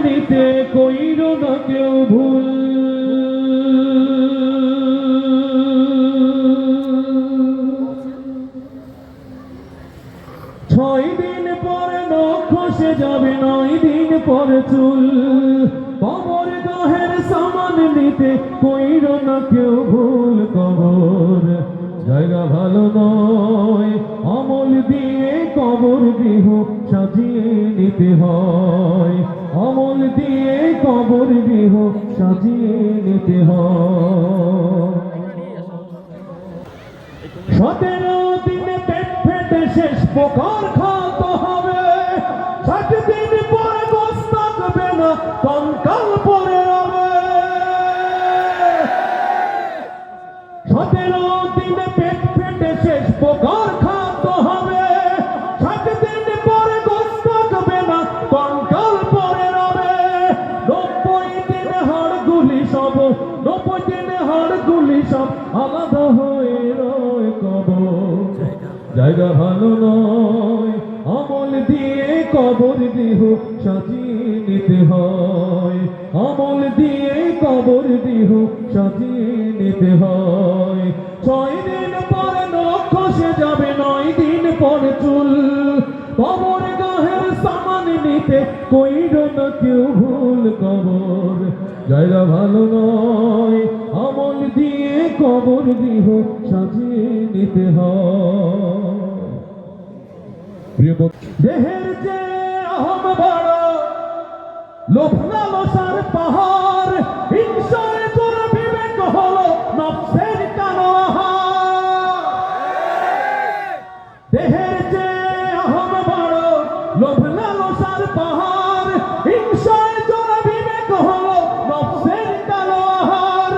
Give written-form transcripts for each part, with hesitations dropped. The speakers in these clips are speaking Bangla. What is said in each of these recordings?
নিতে কইর না কেউ ভুল। 6 দিন পরে নখ খসে যাবে, 9 দিন পরে চুল। কবর গাহের সামান নিতে কইর না কেউ ভুল। কবর জায়গা ভালো নয়, আমল দিয়ে কবর গৃহ সাজিয়ে নিতে হয়। আমল দিয়ে কবর গৃহ সাজিয়ে নিতে হয়। 17 দিনে পেট ফেটে শেষ পোকার খাওয়াতে হবে। 60 দিন পরে গোশ থাকবে না, কঙ্কাল পরে রবে। 17 দিনে পেট ফেটে শেষ পোকার খাওয়াতে হবে। 60 দিন পরে গোশ থাকবে না, কঙ্কাল পরে রবে। 90 দিন হাড়গুলি সব, 90 দিন হাড়গুলি সব আলাদা হয়ে রয়। কবর জায়গা ভালো নয়, আমল দিয়ে কবর গৃহ সাজিয়ে নিতে হয়। আমল দিয়ে কবর গৃহ সাজিয়ে নিতে হয়। 6 দিন পরে নখ খসে যাবে, 9 দিন পরে চুল। কবর গাহের সামান নিতে কইর না কেউ ভুল। কবর জায়গা ভালো নয়, আমল দিয়ে কবর গৃহ সাজিয়ে নিতে হয়। দেহের যে আহম বড়, লোভ লালসার পাহাড়। হিংসায় তোর বিবেক হলো নফসের কালো আহার। দেহের যে আহম বড়, লোভ লালসার পাহাড়। হিংসায় তোর বিবেক হলো নফসের কালো আহার।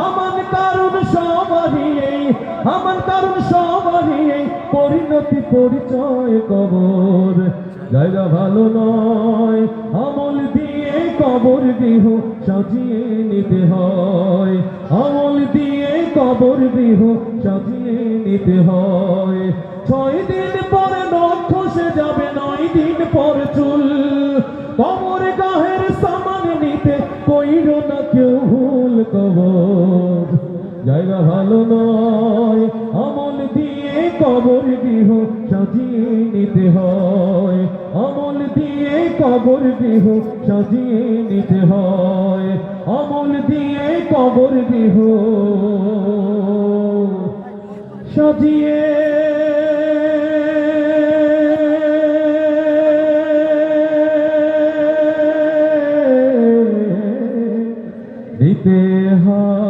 আমান কারণ সবারই এই, আমান কারণ সবারই এই পরিণতি পরিচয়। কবর জায়গা ভালো নয়, আমল দিয়ে কবর গৃহ সাজিয়ে নিতে হয়। আমল দিয়ে কবর গৃহ সাজিয়ে নিতে হয়। 6 দিন পরে নখ খসে যাবে, 9 দিন পরে চুল। কবর গাহের সামান নিতে কইর না কেউ ভুল। কবর জায়গা ভালো নয়, আমল দিয়ে কবর গৃহ সাজিয়ে নিতে হয়। আমল দিয়ে কবর গৃহ সাজিয়ে নিতে হয়। আমল দিয়ে কবর গৃহ সাজিয়ে নিতে হয়।